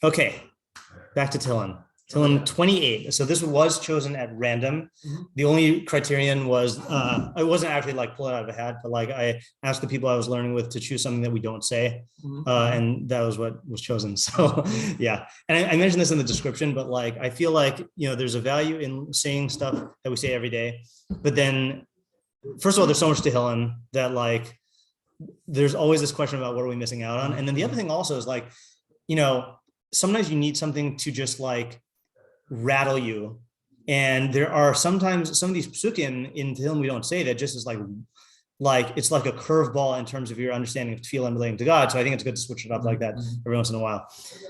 Okay, back to Tehillim. Tehillim 28. So this was chosen at random. The only criterion was I wasn't actually like pull it out of a hat, but like I asked the people I was learning with to choose something that we don't say, and that was what was chosen. So yeah, and I mentioned this in the description, but like I feel like there's a value in saying stuff that we say every day, but then first of all, there's so much Tehillim that like there's always this question about what are we missing out on, and then the other thing also is like sometimes you need something to just like rattle you. And there are sometimes some of these psukim in Tehillim we don't say that just is like it's like a curveball in terms of your understanding of Tefilah and relating to God. So I think it's good to switch it up like that every once in a while.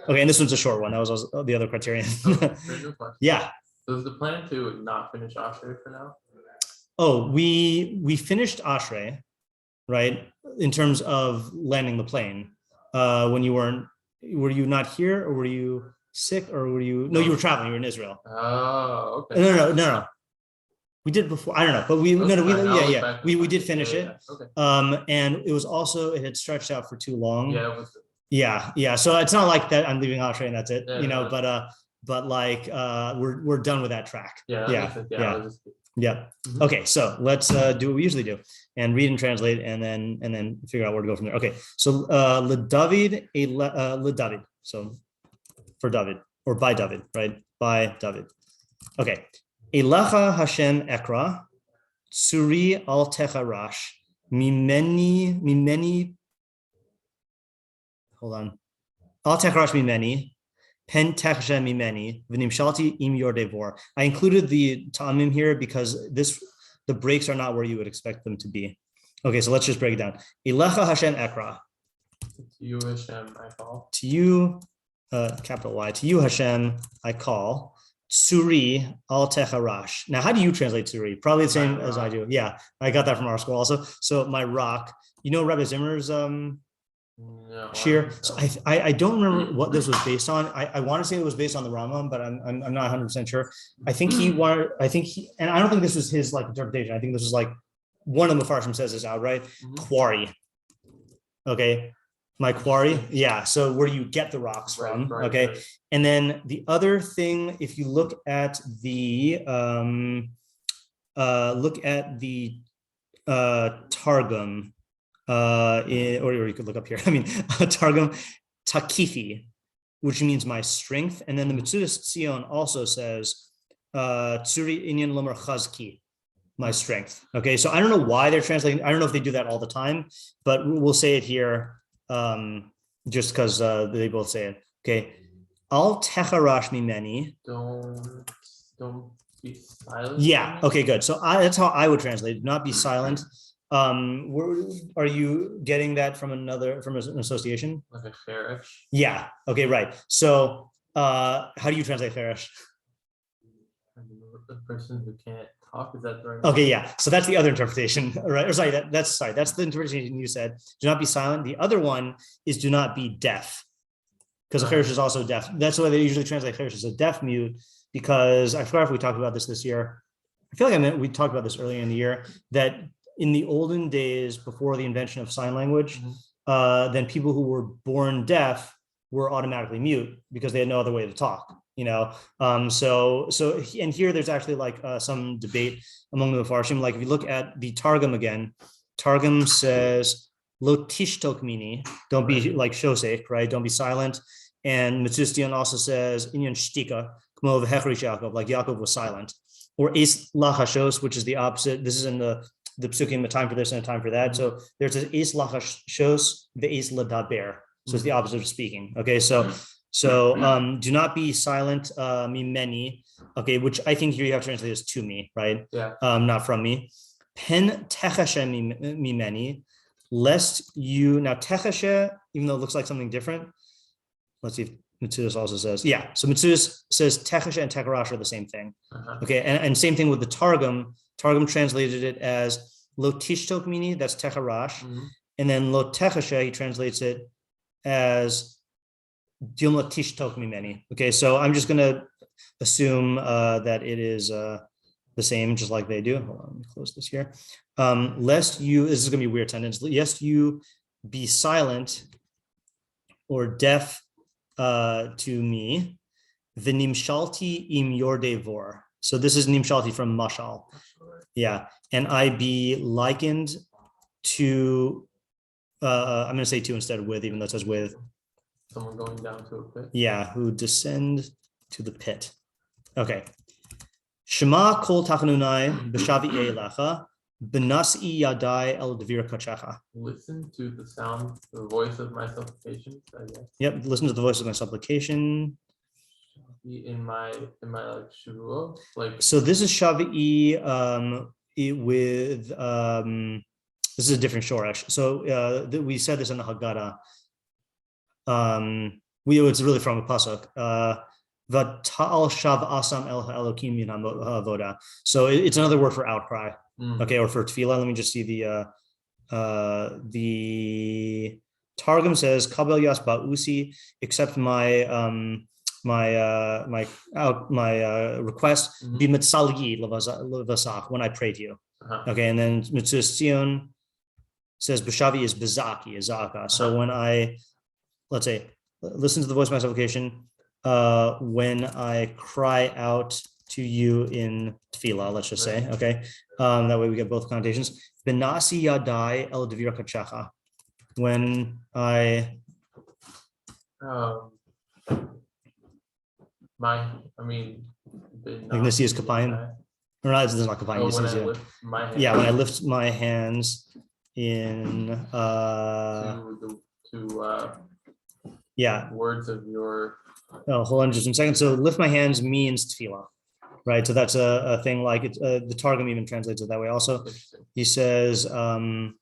Okay, and this one's a short one. That was the other criterion. Yeah. So is the plan to not finish Ashrei for now? Oh, we finished Ashrei, right? In terms of landing the plane. When you were you not here, or were you sick, or were you? No, you were traveling. You were in Israel. Oh, okay. No. We did before. I don't know, but we did finish it. Okay. And it was also it had stretched out for too long. Yeah. It was. Yeah. So it's not like that. I'm leaving Ashrei and that's it. But like we're done with that track. Yeah. Okay, so let's do what we usually do and read and translate and then figure out where to go from there. Okay, so LeDavid, LeDavid. So for David or by David, right? By David. Okay. Elecha Hashem Ekra, Tsuri al Techarash, Mimeni. Hold on. Al Techarash Mimeni. Pen techshe mimeni v'nimshalti im yordevor. I included the ta'amim here because the breaks are not where you would expect them to be. Okay, so let's just break it down. Elecha Hashem Ekra. To you, Hashem, I call. To you, capital Y. To you, Hashem, I call. Tsuri al techarash. Now, how do you translate tsuri? Probably the same as I do. Yeah, I got that from our school also. So my rock. Rabbi Zimmer's shiur. So I don't remember what this was based on. I want to say it was based on the Rambam, but I'm not 100% sure. I think and I don't think this was his like interpretation. I think this was like one of the Mefarshim says this outright. Quarry. Okay, my quarry. Yeah. So where do you get the rocks from? Right. And then the other thing, if you look at the Targum. Or you could look up here. Targum takifi, which means my strength. And then the Metzudas Tzion also says tsuri inyan lomer chazki, my strength. Okay, so I don't know why they're translating. I don't know if they do that all the time, but we'll say it here just because they both say it. Okay, al techarash mimeni. Don't be silent. Yeah. Okay. Good. So that's how I would translate it. Not be silent. Are you getting that from an association? Like a cherish? Yeah. Okay. Right. So, how do you translate cherish? The person who can't talk, is that the right? Okay. Yeah. So that's the other interpretation, right? Or sorry, that's the interpretation you said. Do not be silent. The other one is do not be deaf, because a cherish is also deaf. That's why they usually translate cherish as a deaf mute. Because I forgot if we talked about this year. I feel like we talked about this earlier in the year that. In the olden days, before the invention of sign language, then people who were born deaf were automatically mute because they had no other way to talk. So and here there's actually like some debate among the Mefarshim. Like if you look at the Targum again, Targum says lo tishtok mini, don't be like shosek, right? Don't be silent. And Metzudas Tzion also says inyan shtika, kmo v'hechrish Yaakov, like Yaakov was silent. Or es lachashos, which is the opposite. This is in the psukim, a time for this and a time for that. So there's an es lachashos, the es ladaber. So it's the opposite of speaking. Okay, so do not be silent, mimeni. Okay, which I think here you have to translate as to me, right? Yeah. Not from me. Pen techashe mimeni, lest you now techashe, even though it looks like something different. Let's see if Metzudas also says, yeah. So Metzudas says techashe and tekarash are the same thing. Okay, and same thing with the Targum. Targum translated it as lo tishtok mini, that's techarash, and then lo techashe, he translates it as dil lo tishtok mimeni. Okay, so I'm just gonna assume that it is the same, just like they do. Hold on, let me close this here. Lest you, this is gonna be a weird sentence. Lest you be silent or deaf to me, v'nimshalti im yorde vor. So this is nimshalti from mashal. Yeah, and I be likened to. I'm going to say to instead of with, even though it says with. Someone going down to a pit. Yeah, who descend to the pit. Okay. Shema kol tachanunai b'shavi elecha b'nasi yadai el devir kachacha. Listen to the sound, the voice of my supplications, I guess. Yep, listen to the voice of my supplication. In my like shiur, like. So this is shavi with this is a different shoresh. So we said this in the Haggadah. It's really from a pasuk. V'ta'al shav asam el ha'elokim min ha'avodah. So it's another word for outcry. Okay, or for Tefilah. Let me just see the Targum says kabel yas ba'usi, accept my request b'mitzalgi levasach, when I pray to you. Okay, and then Mitzvah Zion says b'shavi is bezaki, is zaka. So when I, let's say, listen to the voice of my supplication when I cry out to you in Tefilah, let's just say, okay? That way we get both connotations. Benasi yadai el devir kachacha. When I... Ignasi is kapayim. Or not, it's not kapayim. Yeah, when I lift my hands in... yeah. Words of your... Oh, hold on just a second. So lift my hands means Tefilah, right? So that's a thing like it, the Targum even translates it that way. Also, he says, "Kat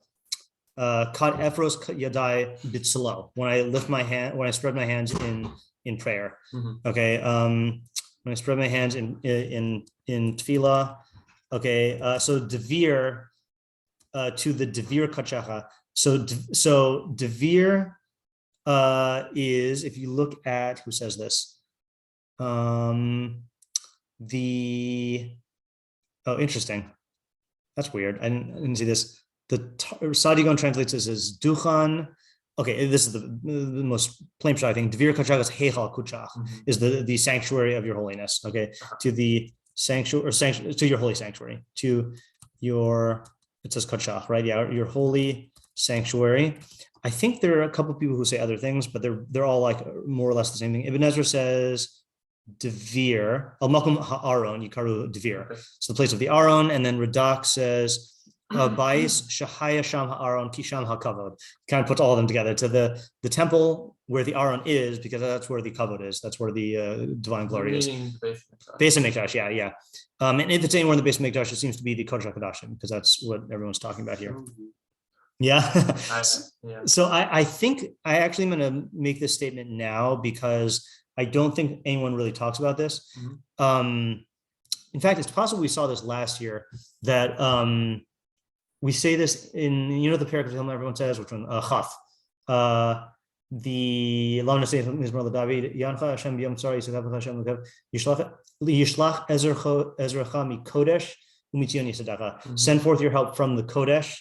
efros yadai bitzalo." When I lift my hand, when I spread my hands in prayer. Okay. When I spread my hands in Tefilah. Okay. So devir to the devir kachacha. So devir. Is, if you look at, who says this, interesting, that's weird, I didn't see this. The Sadigon translates this as duchan. Okay, this is the most plain shot, I think. Devir kachach is heichal kuchach, is the sanctuary of your holiness. Okay, to the sanctuary, or to your holy sanctuary, to your, it says kachach, right? Yeah, your holy sanctuary. I think there are a couple of people who say other things, but they're all like more or less the same thing. Ibn Ezra says devir, al makom ha'aron yikaru devir. So the place of the aron, and then Radak says bais shahaya sham ha'aron kisham ha'kavod. Kind of puts all of them together to the temple where the aron is, because that's where the kavod is. That's where the divine glory is. Beis HaMikdash, yeah. And if it's anywhere in the Beis HaMikdash, it seems to be the Kodesh HaKodashim, because that's what everyone's talking about here. Yeah. So I think I actually am going to make this statement now because I don't think anyone really talks about this. In fact, it's possible we saw this last year, that we say this in, the perek of Tehilim everyone says, which one? Chaf. The David Yancha Hashem B'Yom Tzar Yisrael Hashem Yishlach Ezracha Mikodesh Umitzion Yisadecha. Send forth your help from the Kodesh.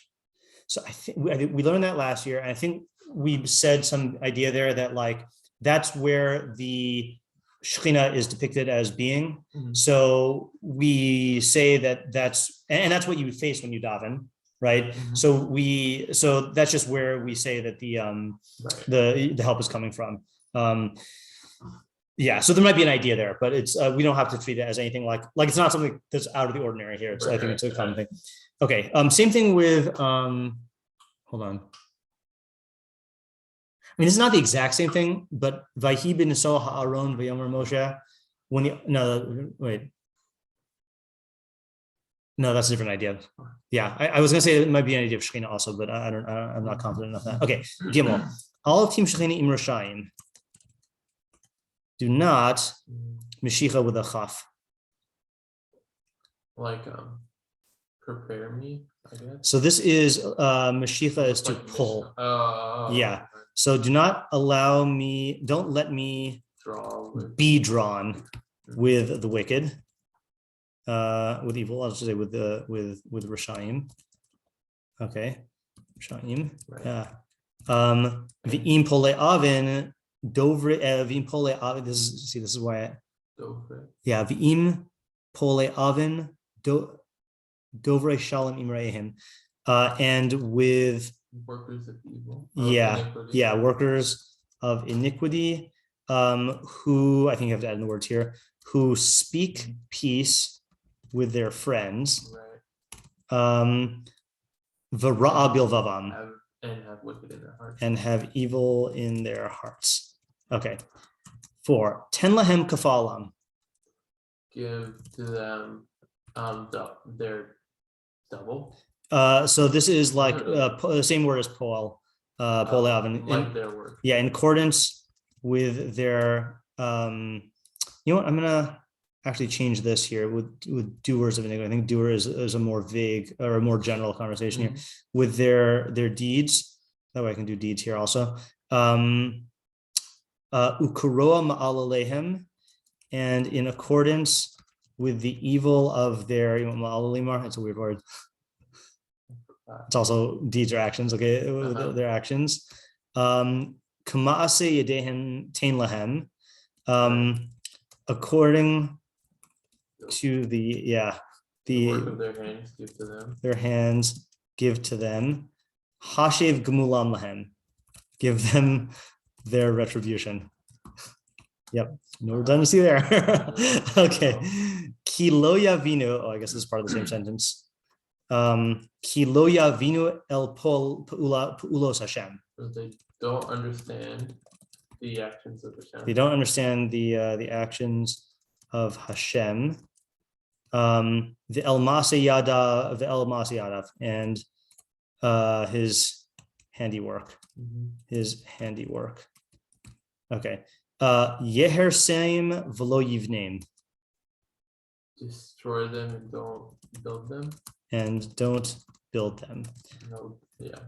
So I think we learned that last year, and I think we said some idea there that like that's where the Shekhinah is depicted as being. So we say that's what you face when you daven, right? So that's just where we say that the help is coming from. Yeah, so there might be an idea there, but it's we don't have to treat it as anything like it's not something that's out of the ordinary here. I think it's a common thing. Okay, same thing with, hold on. I mean, it's not the exact same thing, but Vayhi bin Esau ha'aron v'yomer Moshe, no, that's a different idea. Yeah, I was gonna say it might be an idea of Shekhinah also, but I'm not confident enough that. Okay, Gimel. All team Shekhinah im Rashayim. Do not Meshicha with a chaf. Like, prepare me, I guess. So this is Meshicha is to pull. Yeah. So do not allow me, don't let me be drawn with the wicked, with evil. I'll just say with Rashayim. Okay. Rashayim. Yeah. V'im pole avin Dovre v'im pole avin. This is why. Yeah, v'im pole avin dovre shalom imreihim, and with workers of evil. Workers of iniquity, who I think you have to add in the words here, who speak peace with their friends. Right. V'ra'a bilvavam. And have wicked in their hearts. And have evil in their hearts. Okay. 4. Ten lahem kafalam. Give to them their double. So this is like the same word as Paul. Paul Alvin. Like their work. Yeah, in accordance with their you know what? I'm gonna actually change this here with doers of iniquity. I think doer is a more vague or a more general conversation here. With their deeds. That way I can do deeds here also. Ukuroa ma'alalehem, and in accordance with the evil of their ma'alalimar. It's a weird word. It's also deeds or actions. Okay, their actions. Kama'ase yadehem tain lahem. According to the work of their hands give to them. Their hands give to them. Hashev gemulam lahem. Give them their retribution. Yep, no redundancy there. Okay. Ki lo yavinu. Oh, I guess this is part of the same sentence. Ki lo yavinu el pu'ulos Hashem. They don't understand the actions of Hashem. They don't understand the actions of Hashem. The el Masiyadav, and his handiwork. His handiwork. Okay. Yeher Seim v'lo yivneim. Destroy them and don't build them. And don't build them. No,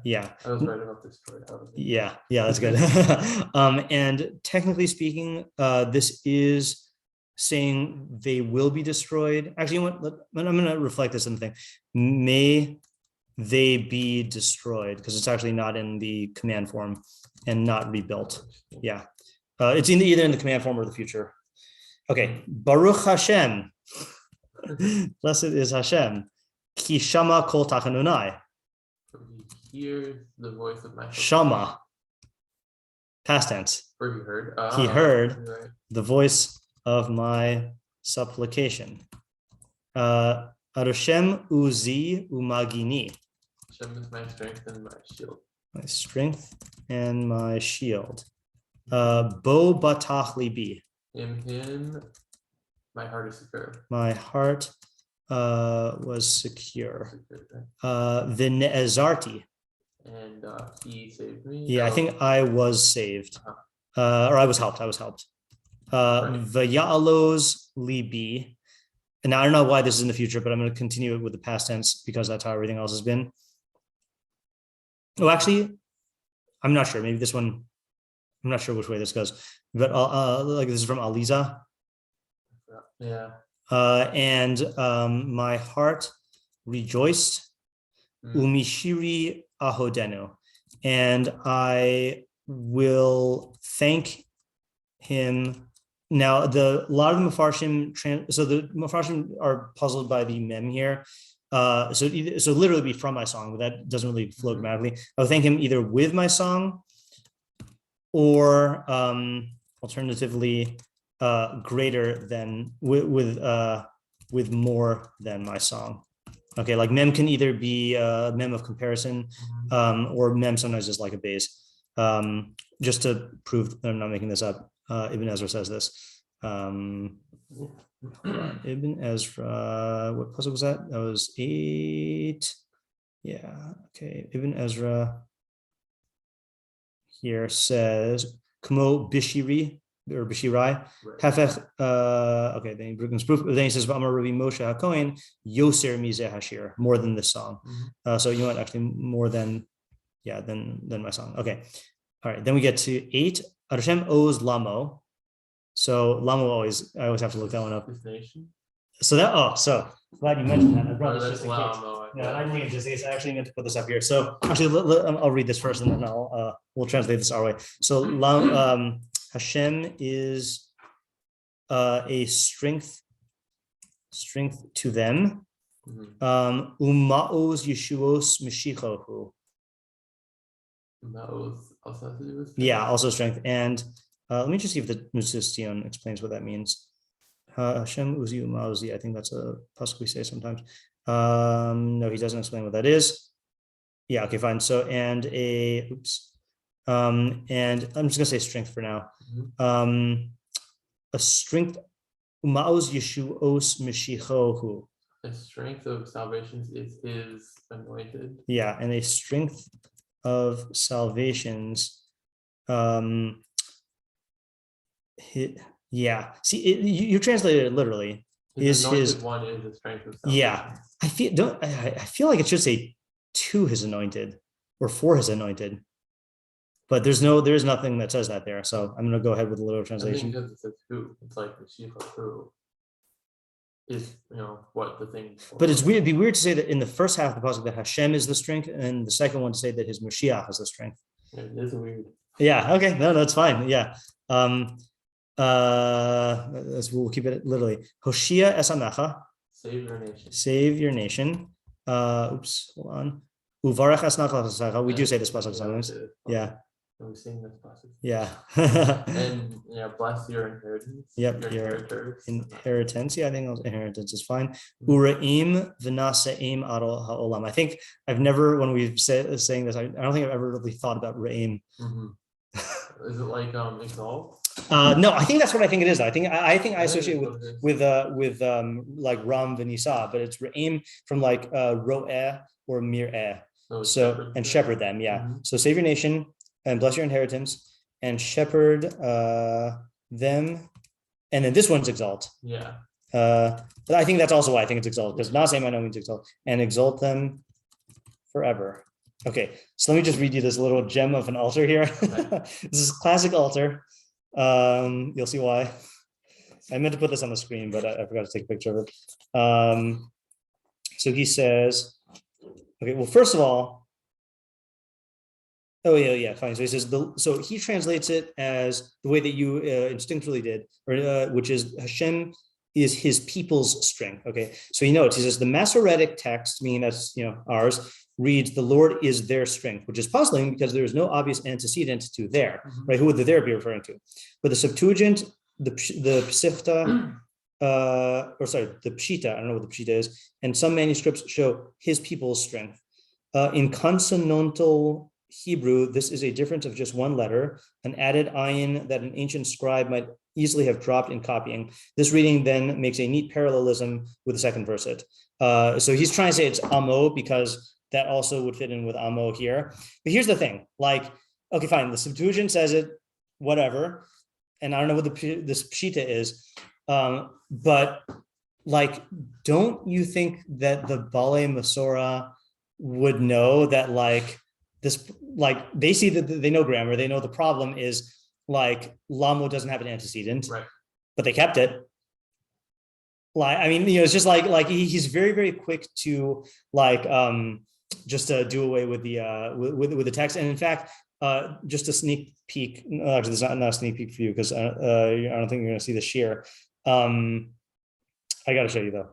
yeah. I was right about destroy. Yeah, that's good. And technically speaking, this is saying they will be destroyed. Actually, you know what? I'm going to reflect this in the thing. May they be destroyed, because it's actually not in the command form and not rebuilt. Yeah. It's either in the command form or the future. Okay. Baruch Hashem. Blessed is Hashem. Ki shama kol tachanunai. He hears the voice of my Shama. Past tense. Or he heard. He heard right. the voice of my supplication. Arushem uzi umagini. Hashem is my strength and my shield. My strength and my shield. Bo batach libi. In him, my heart is secure. My heart was secure. V'ne'ezarti. And he saved me. Yeah, I think I was saved. Or I was helped. V'ya'alos libi. And now I don't know why this is in the future, but I'm going to continue it with the past tense because that's how everything else has been. Oh, actually, I'm not sure. Maybe this one, I'm not sure which way this goes, but like this is from Aliza. Yeah. And my heart rejoiced, umishiri ahodenu, and I will thank him. Now, a lot of the Mefarshim, so the Mefarshim are puzzled by the mem here. So literally be from my song, but that doesn't really flow grammatically. I would thank him either with my song or alternatively greater than with more than my song. Okay, like mem can either be a mem of comparison or mem sometimes is like a base. Just to prove that I'm not making this up. Ibn Ezra says this. Ibn Ezra, what puzzle was that? That was 8. Yeah, okay. Ibn Ezra here says, Kamo Bishiri or Bishirai. Hafech, okay, then Brooklyn's proof. Then he says, Amar Ravi Moshe HaKohen, Yoser Mizeh Hashir, more than this song. So you know what, actually more than my song. Okay. All right, then we get to 8. Hashem owes Lamo. So Lamo I always have to look that one up. So glad you mentioned that. I brought this just in case. Yeah, I didn't mean just in case. I actually meant to put this up here. So actually, I'll read this first, and then we'll translate this our way. So Hashem is a strength to them. Umaos Yeshuos Mashichohu. Maos also has to do with strength? Yeah, also strength. And let me just see if the Nusistion explains what that means. Hashem Uzi Umaozi. I think that's a pasuk we say sometimes. No, he doesn't explain what that is. Yeah, okay, fine. So and I'm just gonna say strength for now. A strength. Umaos Yeshuos Mashichohu. The strength of salvations is his anointed. Yeah, and a strength of salvations. Yeah. See, you translated it literally. His anointed one is the strength of salvation. Yeah, I feel like it should say to his anointed or for his anointed, but there is nothing that says that there. So I'm going to go ahead with the literal translation. I think because it says who, it's like the shevach who is, what the thing. But it's weird. It'd be weird to say that in the first half of the pasuk that Hashem is the strength, and the second one to say that his Mashiach is the strength. It is weird. Yeah. Okay. No, that's fine. Yeah. We'll keep it literally. Hoshia esamecha. Save your nation. Save your nation. Oops. Hold on. Uvarach esnacha. We do say this pasuk sometimes. Yeah. We sing this passage. Yeah. And bless your inheritance. Yep. Your inheritance. Yeah, I think inheritance is fine. Uraim v'naseim adol ha'olam. I think I've never, when we've saying this, I don't think I've ever really thought about Re'im. Is it like exalt? No, I think that's what I think it is. I think I associate with like Ram v'nisa, but it's Re'im from like Ro'eh or Mir'eh. So and shepherd them. Yeah. So save your nation and bless your inheritance and shepherd them. And then this one's exalt. Yeah. But I think that's also why I think it's exalt, because Nasem I know means exalt, and exalt them forever. Okay, so let me just read you this little gem of an altar here. This is classic altar. You'll see why. I meant to put this on the screen, but I forgot to take a picture of it. So he says, okay, well, first of all, fine. So he says, so he translates it as the way that you instinctively did, or which is Hashem is his people's strength. Okay, so he notes, he says the Masoretic text, meaning that's ours, reads the Lord is their strength, which is puzzling because there is no obvious antecedent to there, right? Who would the there be referring to? But the Septuagint, the Psifta, the Pshita, I don't know what the Pshita is, and some manuscripts show his people's strength. In consonantal Hebrew, this is a difference of just one letter, an added ayin that an ancient scribe might easily have dropped in copying. This reading then makes a neat parallelism with the second verset. So he's trying to say it's amo because that also would fit in with amo here. But here's the thing, like, okay, fine, the Septuagint says it, whatever, and I don't know what this pshita is, but like, don't you think that the Bale Masora would know that like this, like they see that they know grammar, they know the problem is like Lamo doesn't have an antecedent, right? But they kept it. Like, I mean, it's just like he's very, very quick to like just to do away with the with the text. And in fact, just a sneak peek. Actually, there's not a sneak peek for you because I don't think you're going to see the shiur. I got to show you though,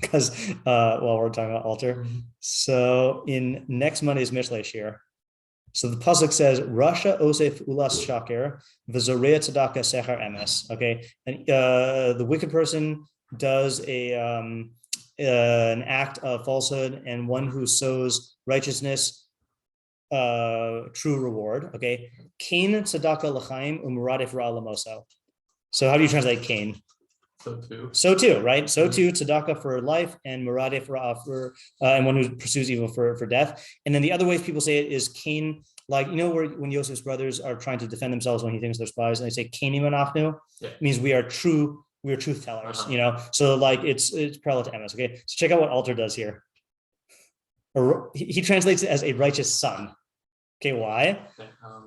because while we're talking about altar. So in next Monday's Mishlei shiur. So the pasuk says, "Rasha osef ulas shaker v'zorea tzedakah secher emes." Okay, and the wicked person does an act of falsehood, and one who sows righteousness, true reward. Okay, Cain tzedakah l'chaim u'muradif ra lamoso. So how do you translate Cain? So too, right? So too, tzedakah for life, and muradif ra for and one who pursues evil for death. And then the other ways people say it is Cain, like where when Joseph's brothers are trying to defend themselves when he thinks they're spies, and they say Caini manachnu, means we are truth tellers. So like it's parallel to emes. Okay, so check out what altar does here. He translates it as a righteous son. Okay, why?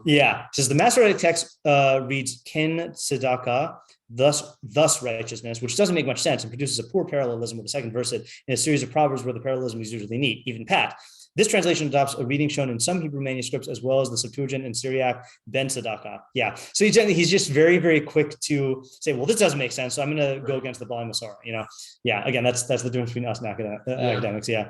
It says the Masoretic text reads ken tzedakah, thus righteousness, which doesn't make much sense and produces a poor parallelism with the second verse in a series of proverbs where the parallelism is usually neat, even pat. This translation adopts a reading shown in some Hebrew manuscripts as well as the Septuagint and Syriac Ben Tzedakah. Yeah. So he's just very, very quick to say, well, this doesn't make sense. So I'm going to go against the Bali Masora, Yeah. Again, that's the difference between us and academics. Yeah.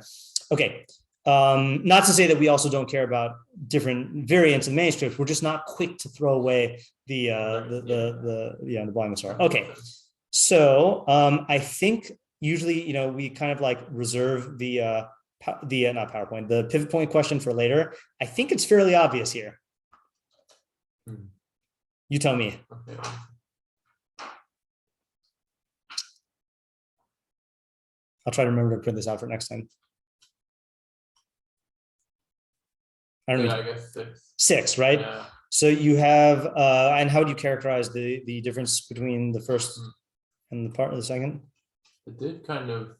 Okay. Not to say that we also don't care about different variants in manuscripts. We're just not quick to throw away the Bali Masora. Okay. So I think usually, we kind of like reserve the not PowerPoint, the pivot point question for later. I think it's fairly obvious here. You tell me. Okay. I'll try to remember to print this out for next time. I don't know. I guess 6. 6, right? Yeah. So you have, and how would you characterize the difference between the first and the part of the second? It did kind of,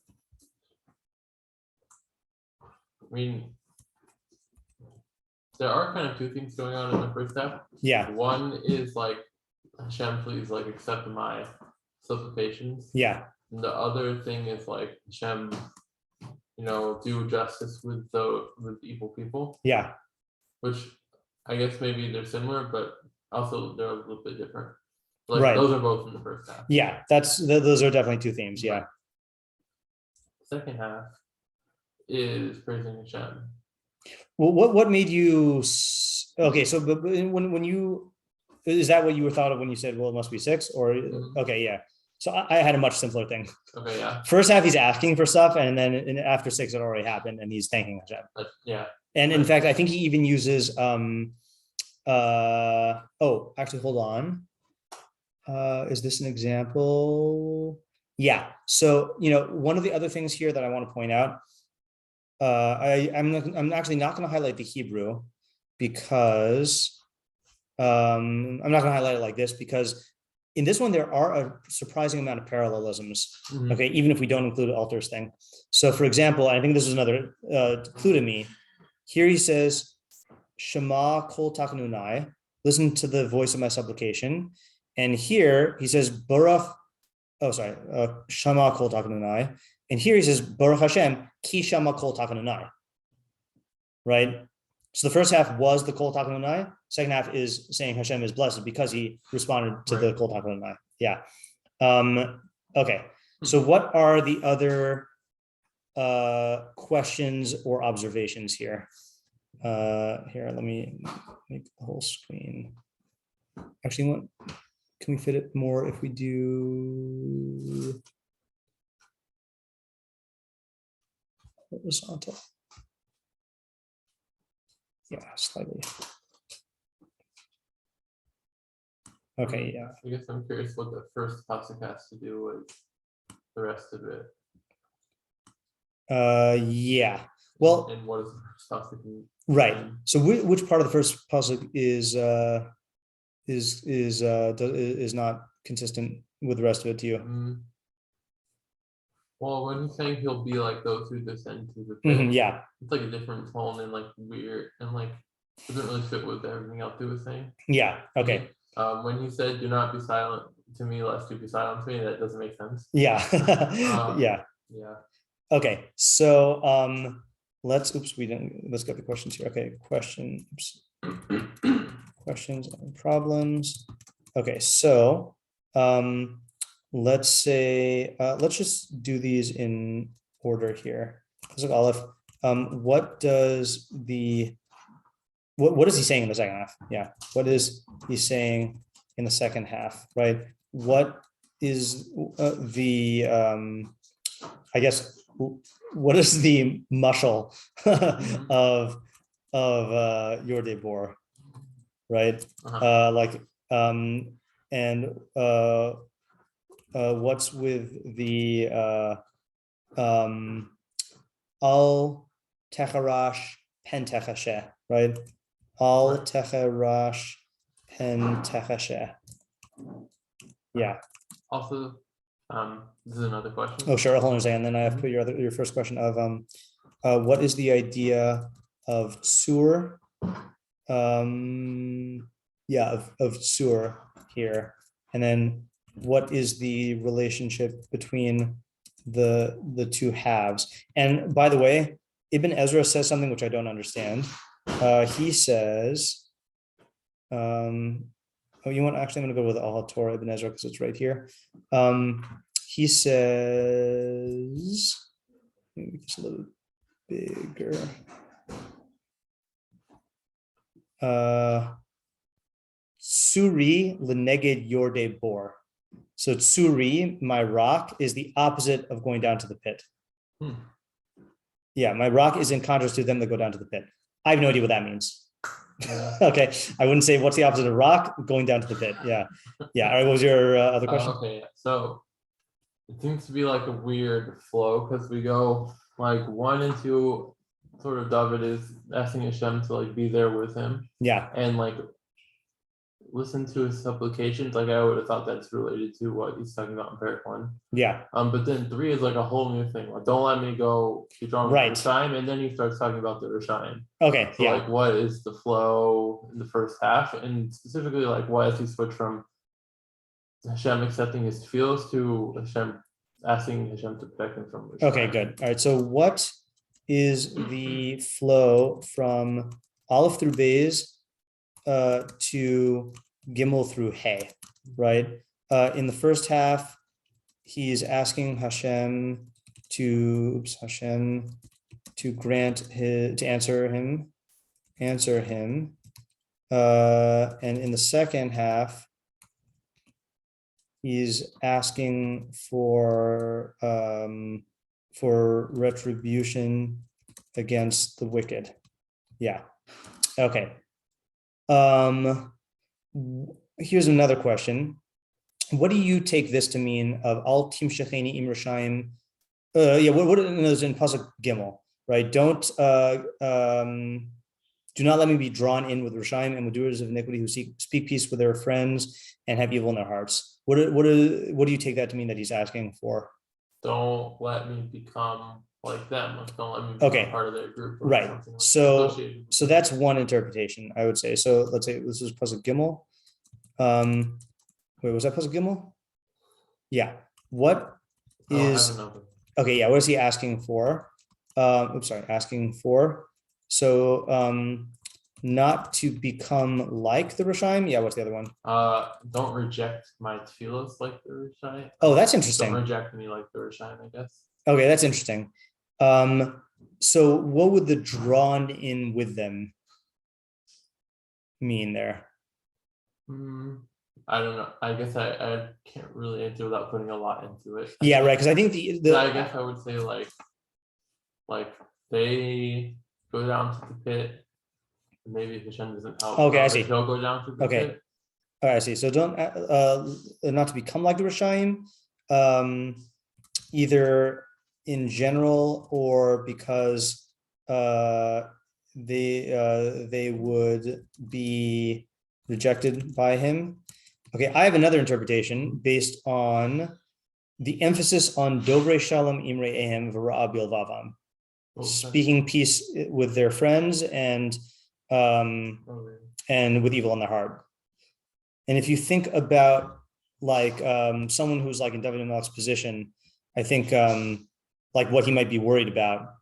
there are kind of 2 things going on in the first half. Yeah. One is like, Hashem, please like accept my supplications. Yeah. And the other thing is like, Hashem, do justice with evil people. Yeah. Which I guess maybe they're similar, but also they're a little bit different. Like right. Those are both in the first half. Yeah, those are definitely 2 themes. Yeah. Second half is praising Hashem. Well, what made you? Okay, so but when you, is that what you thought of when you said, well, it must be 6, or okay, yeah. So I had a much simpler thing. Okay, yeah. First half he's asking for stuff, and then after 6 it already happened, and he's thanking Hashem. Yeah. And in fact, I think he even uses actually, hold on. Is this an example? Yeah. So, one of the other things here that I want to point out, I'm actually not going to highlight the Hebrew because I'm not going to highlight it like this, because in this one, there are a surprising amount of parallelisms. Okay. Even if we don't include the altars thing. So for example, I think this is another clue to me. Here he says, Shema kol takanunai, listen to the voice of my supplication. And here he says, Shema kol takanunai. And here he says, Baruch Hashem, ki shama kol takanunai. Right? So the first half was the kol takanunai. Second half is saying Hashem is blessed because he responded to the kol takanunai. Yeah. Okay. So what are the other questions or observations here? Here, let me make the whole screen. Actually, can we fit it more if we do horizontal? Yeah, slightly. Okay, yeah. I guess I'm curious what the first pasuk has to do with the rest of it. Yeah. Well, and what is the first pasuk? Right. So which part of the first pasuk is not consistent with the rest of it to you? Well, when he's saying he'll be like those who descend to the pit, yeah, it's like a different tone and like weird and like doesn't really fit with everything else he was saying. Yeah. Okay. When he said, "Do not be silent to me, lest you be silent to me," that doesn't make sense. Yeah. Yeah. Yeah. Okay. So let's get the questions here. Okay. Questions and problems. Okay. So let's say let's just do these in order here. Look, Aleph. What is he saying in the second half? Yeah. What is he saying in the second half? Right. What is I guess, what is the mashal of your Debor, right? What's with the al techarash pen techasheh, right? Al techarash pen techasheh. Yeah. Also, this is another question. Oh, sure. Hold on a second. Then I have to put your first question of what is the idea of shiur? Of shiur here, and then what is the relationship between the two halves? And by the way, Ibn Ezra says something which I don't understand. He says, oh, you want, actually, I'm going to go with Al Torah Ibn Ezra because it's right here. He says, maybe just a little bigger. Suri leneged yorde bor. So tsuri, my rock, is the opposite of going down to the pit. Yeah, my rock is in contrast to them that go down to the pit. I have no idea what that means. Okay, I wouldn't say what's the opposite of rock, going down to the pit. Yeah. All right, what was your other question? Okay, so it seems to be like a weird flow because we go like 1 and 2, sort of David is asking Hashem to like be there with him. Yeah. And like listen to his supplications. Like I would have thought that's related to what he's talking about in perek 1. Yeah. But then 3 is like a whole new thing. Like don't let me go be drawn Right. with Rishaim, and then he starts talking about the Rishaim. Okay. So like what is the flow in the first half, and specifically like why does he switch from Hashem accepting his Tefilos to Hashem asking Hashem to protect him from Rishaim? Okay, good. All right. So what is the flow from Aleph through Beis to Gimel through Hey, right? In the first half, he's asking Hashem to grant his, to answer him. And in the second half, he's asking for retribution against the wicked. Yeah. Okay. Here's another question. What do you take this to mean of al tim shecheni im Rishaim? What is in pasuk Gimel, right? Do not let me be drawn in with Rishaim and with doers of iniquity who speak peace with their friends and have evil in their hearts. What do you take that to mean that he's asking for? Don't let me become like them. Like don't let me become part of their group. Right. Like so that's one interpretation, I would say. So let's say this is pasuk Gimel. Wait, was that pasuk Gimel? Yeah. What is okay? Yeah. What is he asking for? Asking for. So not to become like the Rishaim. Yeah. What's the other one? Don't reject my Tefilos like the Rishaim. Oh, that's interesting. Don't reject me like the Rishaim, I guess. Okay, that's interesting. So what would the drawn in with them mean there? I don't know. I guess I can't really answer without putting a lot into it. Yeah, right. Because I think I guess I would say like they go down to the pit. Maybe if Hashem doesn't help. Okay, I see. He'll go down to the pit. All right, I see. So don't not to become like the Rishaim, either in general or because they would be rejected by him. Okay, I have another interpretation based on the emphasis on Dovrei Shalom Imrei Ehem V'Ra'a Bilvavam, speaking peace with their friends and with evil in their heart. And if you think about like someone who's like in David Melch's position, I think like what he might be worried about,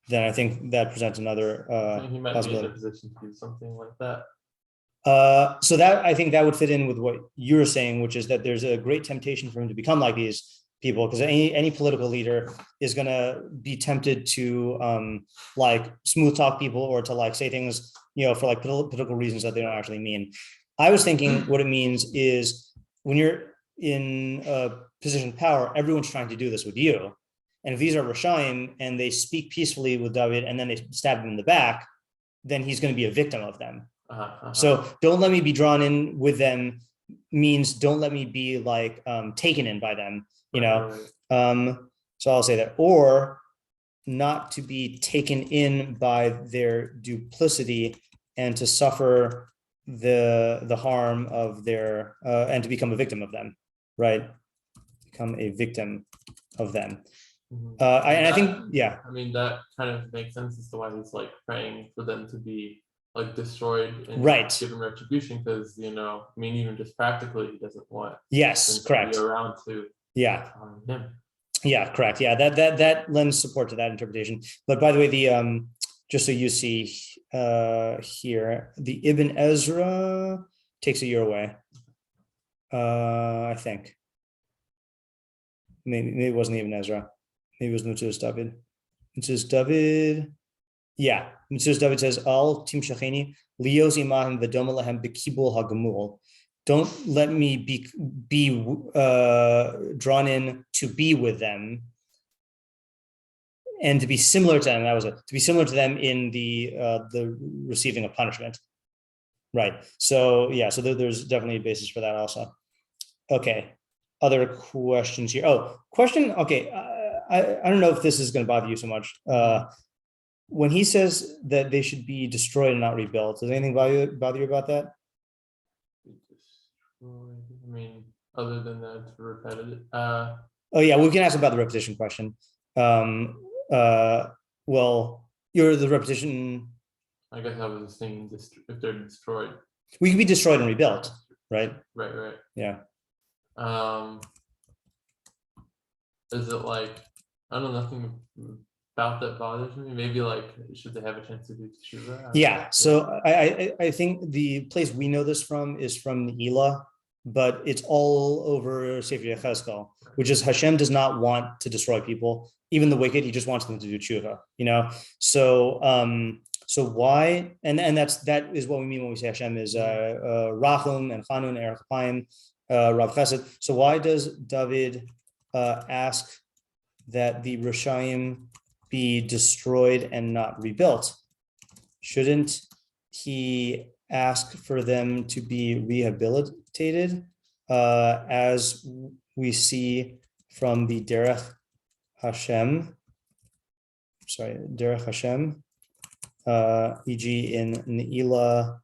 then I think that presents another he might be in a position to do something like that. So that I think that would fit in with what you're saying, which is that there's a great temptation for him to become like these people, because any political leader is going to be tempted to like smooth talk people or to like say things, for like political reasons that they don't actually mean. I was thinking what it means is when you're in a position of power, everyone's trying to do this with you. And if these are Rishaim and they speak peacefully with David and then they stab him in the back, then he's going to be a victim of them. So don't let me be drawn in with them means don't let me be like taken in by them, so I'll say that, or not to be taken in by their duplicity and to suffer the harm of their and to become a victim of them, right? Become a victim of them. I think, yeah. I mean, that kind of makes sense as to why he's like praying for them to be like destroyed and given retribution, because I mean, even just practically, he doesn't want correct to be around to harm him. Yeah, correct. Yeah, that lends support to that interpretation. But by the way, the just so you see here, the Ibn Ezra takes a year away. I think maybe it wasn't Ibn Ezra. Maybe it was Mitzvahs David. Mitzvahs David. Yeah, Mitzvahs David says al tim shacheni lios imahim v'doma lahem b'kibul hagamul. Don't let me be drawn in to be with them and to be similar to them. That was it. To be similar to them in the receiving of punishment. Right. So yeah. So there's definitely a basis for that also. Okay. Other questions here. Oh, question. Okay. I don't know if this is going to bother you so much. When he says that they should be destroyed and not rebuilt, does anything bother you about that? I mean, other than that, it's repetitive. Oh yeah, we can ask about the repetition question. Well, you're the repetition. I guess I was just thinking if they're destroyed. We could be destroyed and rebuilt, right? Right. Yeah. Is it like, I don't know, nothing about that bothers me? Maybe like, should they have a chance to do teshuva? Yeah. So I think the place we know this from is from the Elah, but it's all over Sefer Yechezkel, which is Hashem does not want to destroy people, even the wicked. He just wants them to do tshuva. So why? And that is what we mean when we say Hashem is Rachum and Chanun and Erech Apayim, Rav Chesed. So why does David ask that the Rishayim be destroyed and not rebuilt? Shouldn't he ask for them to be rehabilitated, as we see from the Derech Hashem, e.g. in Ne'ilah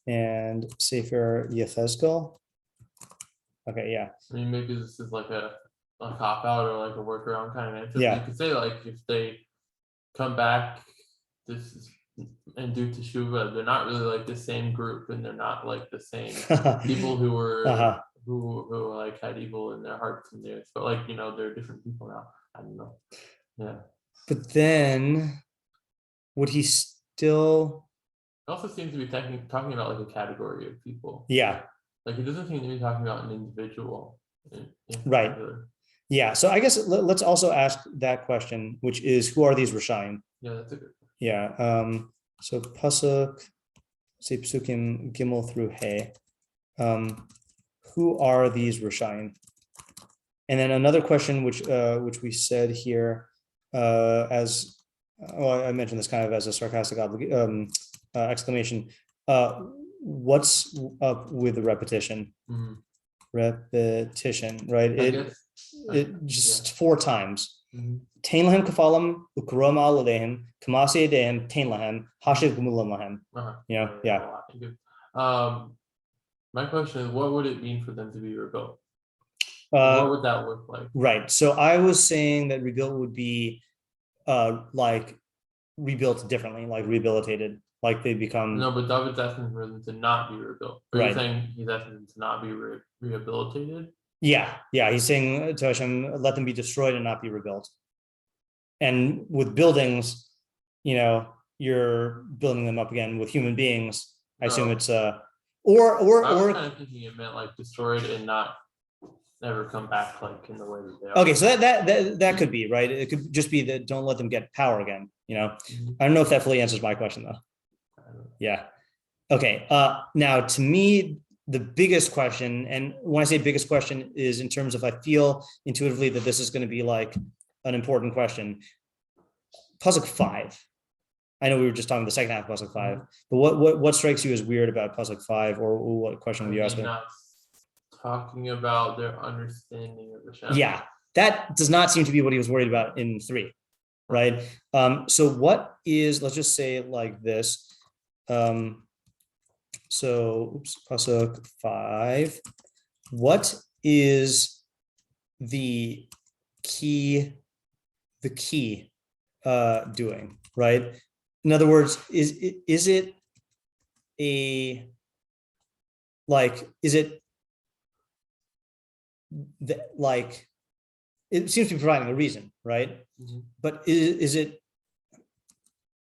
and Sefer Yechezkel? Okay, yeah. I mean, maybe this is like a cop out or like a workaround kind of answer. Yeah. You could say like if they come back and do teshuva, they're not really like the same group, and they're not like the same people who were who like had evil in their hearts and theirs. But like, they're different people now. I don't know. Yeah. But then would he still? It also seems to be talking about like a category of people. Yeah. Like it doesn't seem to be talking about an individual. Right. Yeah. So I guess let's also ask that question, which is, who are these Rishayim? Yeah, that's a good question. Yeah. So pasuk, say psukim gimel through hey. Who are these Rishayim? And then another question, which we said here, as well, I mentioned this kind of as a sarcastic exclamation. What's up with the repetition? Mm-hmm. Repetition, right? It just 4 times. Tain lahem kafalam ukrom al alehem kamasi edehem tain lahem hashiv gumulam lahem. Yeah. My question is, what would it mean for them to be rebuilt? What would that look like? Right. So I was saying that rebuilt would be like rebuilt differently, like rehabilitated, like they become. No, but David's asking for them to not be rebuilt. Are you saying he's asking them to not be rehabilitated? Yeah. He's saying to Hashem, let them be destroyed and not be rebuilt. And with buildings, you're building them up again. With human beings, I assume it's or I was kind of thinking it meant like destroyed and not never come back like in the way that they are. Okay, so that could be right. It could just be that don't let them get power again. Mm-hmm. I don't know if that fully answers my question though. Yeah. Okay. Now to me, the biggest question, and when I say biggest question, is in terms of I feel intuitively that this is going to be like an important question. Pasuk 5. I know we were just talking the second half of Pasuk 5, but what strikes you as weird about Pasuk 5, or what question would you ask me? Not talking about their understanding of the Shem. Yeah, that does not seem to be what he was worried about in 3, right? So what is, let's just say it like this. Pasuk 5. What is the key doing, right? In other words, is it it seems to be providing a reason, right? Mhm. But is it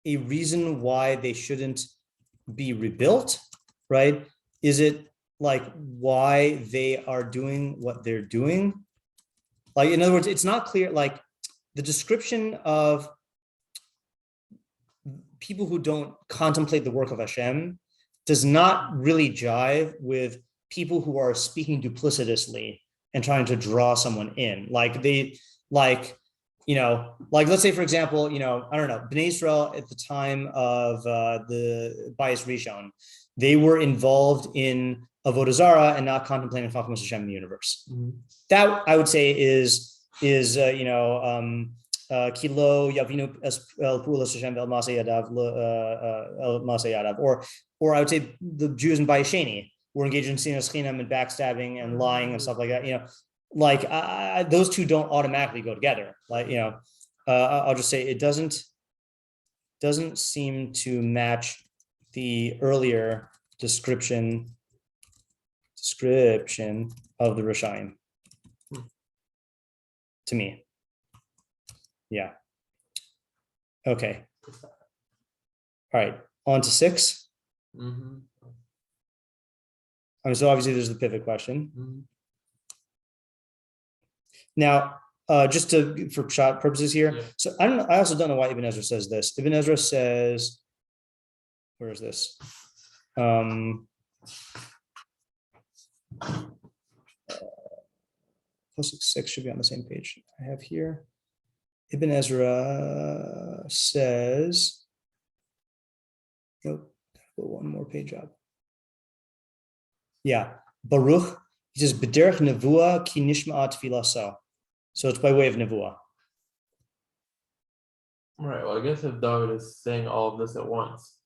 a reason why they shouldn't be rebuilt, right? Is it like why they are doing what they're doing? Like, in other words, it's not clear, like the description of people who don't contemplate the work of Hashem does not really jive with people who are speaking duplicitously and trying to draw someone in. Like like let's say, for example, I don't know, Bnei Israel at the time of the Bayis Rishon, they were involved in Avodah Zarah and not contemplating Chachmas Hashem in the universe. Mm-hmm. That I would say is Kilo Yavinu El Pulas Hashem El Masayadav El Masayadav, or I would say the Jews in Bayesheni were engaged in sinas chinam and backstabbing and lying and stuff like that. Like those two don't automatically go together. Like I'll just say it doesn't seem to match the earlier description of the Rishaim to me. Yeah. Okay. All right. On to 6. Mm-hmm. So obviously there's the pivot question. Mm-hmm. Now, just for shot purposes here. Yeah. So I also don't know why Ibn Ezra says this. Ibn Ezra says, where is this? Plus 6 should be on the same page I have here. Ibn Ezra says, nope, put one more page up. Yeah, Baruch, he says, B'derech nevuah ki nishma'a tefilah so. So it's by way of nevuah. Right, well, I guess if David is saying all of this at once,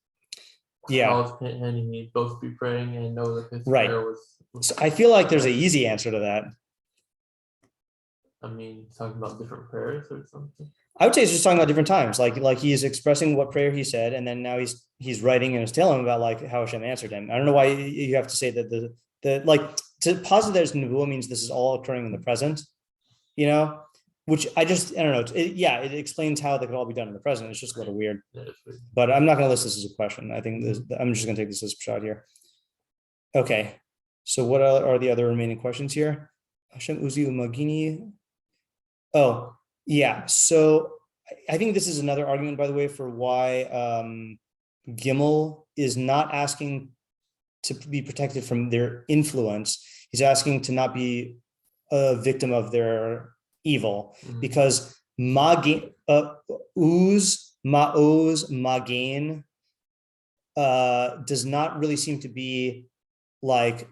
yeah, and he needs both to be praying and know that his right. prayer was. So I feel like there's an easy answer to that. I mean, talking about different prayers or something. I would say it's just talking about different times. Like he's expressing what prayer he said, and then now he's writing and is telling him about like how Hashem answered him. I don't know why you have to say that the like to posit there's nevuah means this is all occurring in the present, which I don't know. It explains how they could all be done in the present. It's just a little weird. But I'm not going to list this as a question. I think I'm just going to take this as a shot here. Okay. So what are the other remaining questions here? Hashem Uzi Umagini. Oh, yeah. So I think this is another argument, by the way, for why Gimel is not asking to be protected from their influence. He's asking to not be a victim of their evil, because ma'oz, magain does not really seem to be like,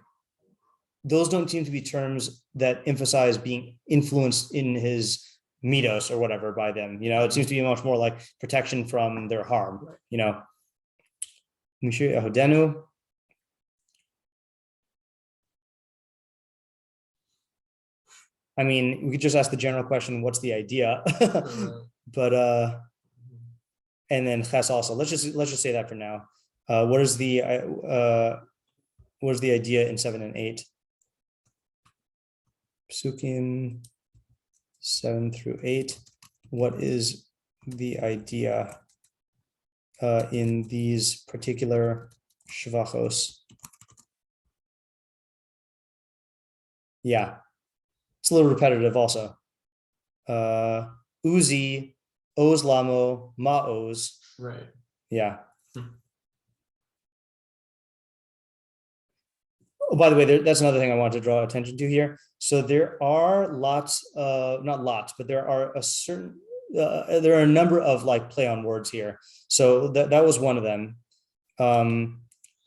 those don't seem to be terms that emphasize being influenced in his midos or whatever by them. It seems to be much more like protection from their harm. Hodenu. I mean, we could just ask the general question, what's the idea? But and then ches also. Let's just say that for now. What is the idea in 7 and 8? Psukim 7 through 8. What is the idea in these particular shevachos? Yeah, it's a little repetitive also. Uzi, oz lamo, ma oz. Right. Yeah. Oh, by the way, that's another thing I want to draw attention to here. So there are not lots, but there are there are a number of like play on words here. So that was one of them.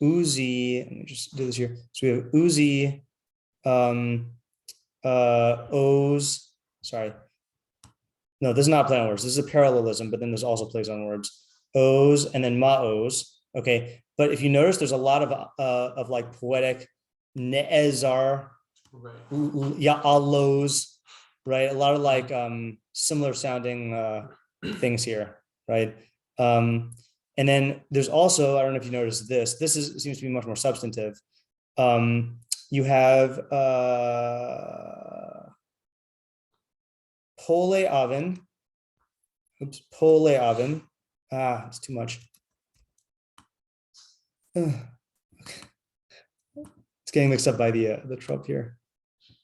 Uzi, let me just do this here. So we have Uzi, O's, sorry. No, this is not play on words. This is a parallelism, but then there's also plays on words. O's and then ma'o's. Okay. But if you notice, there's a lot of like poetic ne'ezar, right. Ya'alos, right? A lot of like similar sounding things here, right? And then there's also, I don't know if you noticed this seems to be much more substantive. You have pole oven. Oops, pole oven. It's too much. Okay. It's getting mixed up by the trope here.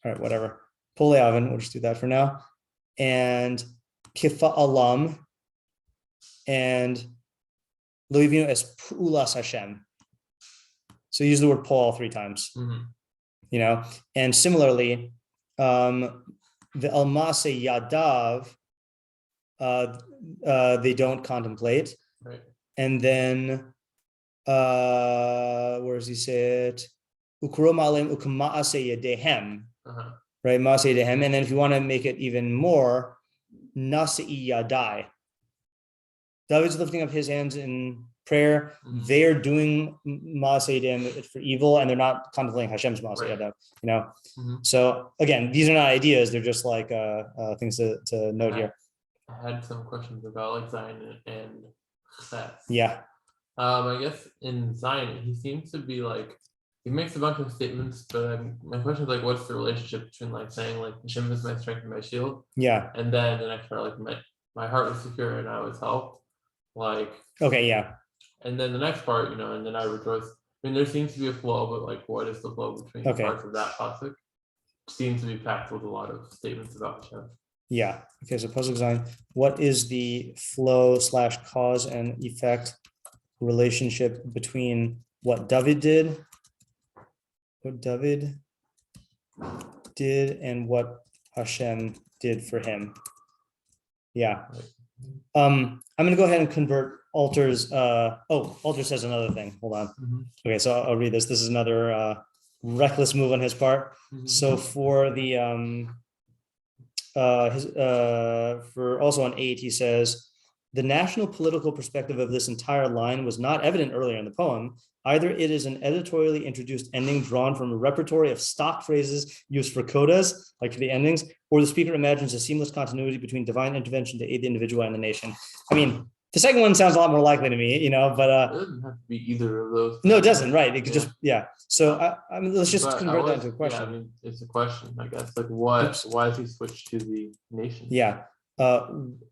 All right, whatever. Pole oven. We'll just do that for now. And kifa alam and lo yivinu es pu'ulas Hashem. So use the word Paul 3 times. You know, and similarly, the almase yadav, they don't contemplate. Right. And then where does he say it? Ukrom alim ukmaase yadehem. Right, maase yadehem. And then if you want to make it even more, nasi yadai. David's lifting up his hands in prayer. They're doing maase yadehem for evil, and they're not contemplating Hashem's maase yadehem. You know. So again, these are not ideas; they're just like things to note here. I had some questions about like Zion and Ches. Yeah. I guess in Zion, he seems to be like, he makes a bunch of statements, but my question is like, what's the relationship between like saying like Hashem is my strength and my shield? Yeah. And then the next part, like my heart was secure and I was helped. Like, okay, yeah. And then the next part, you know, and then I rejoice. I mean, there seems to be a flow, but like, what is the flow between the parts of that pasuk? Seems to be packed with a lot of statements about Hashem. Yeah. Okay. So pasuk Zion. What is the flow / cause and effect relationship between what David did, and what Hashem did for him? Yeah. I'm gonna go ahead and convert Alter's. Alter says another thing. Hold on. Okay, so I'll read this. This is another reckless move on his part. So for the for also on 8, he says, the national political perspective of this entire line was not evident earlier in the poem. Either it is an editorially introduced ending drawn from a repertory of stock phrases used for codas, like for the endings, or the speaker imagines a seamless continuity between divine intervention to aid the individual and the nation. I mean, the second one sounds a lot more likely to me, you know, but it doesn't have to be either of those. No, it doesn't, right? It could just, So I mean, let's just convert that into a question. Yeah, I mean, it's a question, I guess. Like, why does he switch to the nation? Yeah.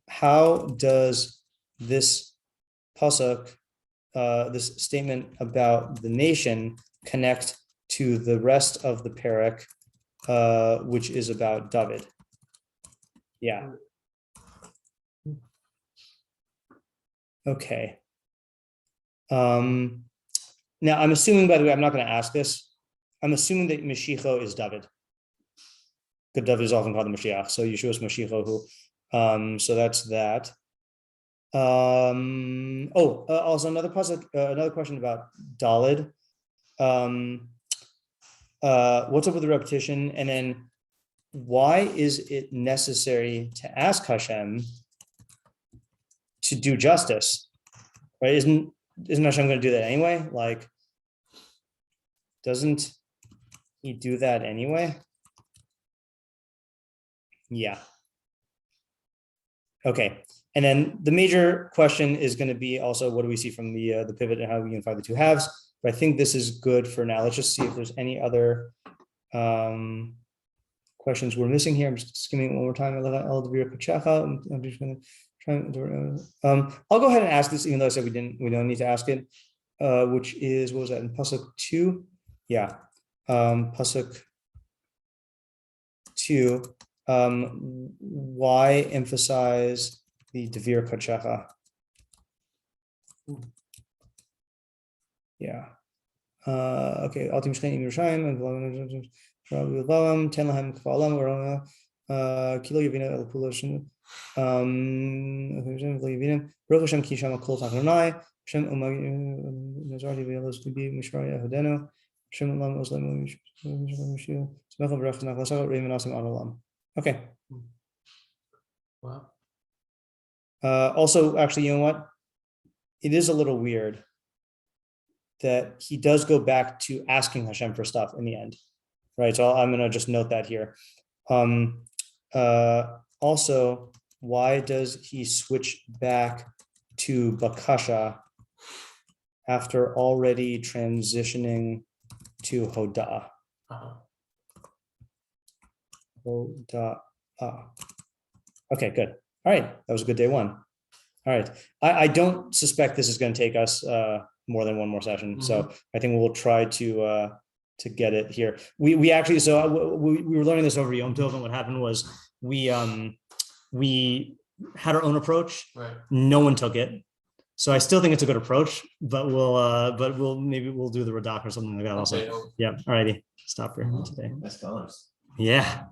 How does this pasuk, this statement about the nation, connect to the rest of the perek, which is about David? Yeah. Okay. Now I'm assuming, by the way, I'm not going to ask this. I'm assuming that Mashiach is David. Because David is often called the Mashiach. So Yeshua is Mashiach who. So that's that. Also another question about Dalid. What's up with the repetition? And then why is it necessary to ask Hashem to do justice? Right? Isn't Hashem going to do that anyway? Like, doesn't he do that anyway? Yeah. Okay. And then the major question is going to be also, what do we see from the pivot and how we unify the two halves? But I think this is good for now. Let's just see if there's any other questions we're missing here. I'm just skimming it one more time. I'm just going to try. I'll go ahead and ask this, even though I said we don't need to ask it. Which is, what was that in pasuk 2? Yeah, pasuk 2. Why emphasize the devir kachacha? Yeah. Okay. Altim shchein Yerushalayim and Valam ten lahem kvalam or kilo yavina el puloshim. Baruch Hashem ki shama kol tachanai. Hashem umag nazarti v'yelos libi mishmar yehodenu. Hashem ulam oslam mishmar smechel baruch nachlasach reim nasim analam. Okay. Wow. Also, actually, you know what? It is a little weird that he does go back to asking Hashem for stuff in the end, right? So I'm going to just note that here. Also, why does he switch back to bakashah after already transitioning to hodaah? Hodaah. Okay, good. All right, that was a good day one. All right, I don't suspect this is going to take us more than one more session, so I think we'll try to get it here. We actually, so we were learning this over Yom Tov, and what happened was we had our own approach. Right. No one took it. So I still think it's a good approach, but maybe we'll do the redact or something like that also. Okay. Yeah. All righty. Stop for today. Nice colors. Yeah.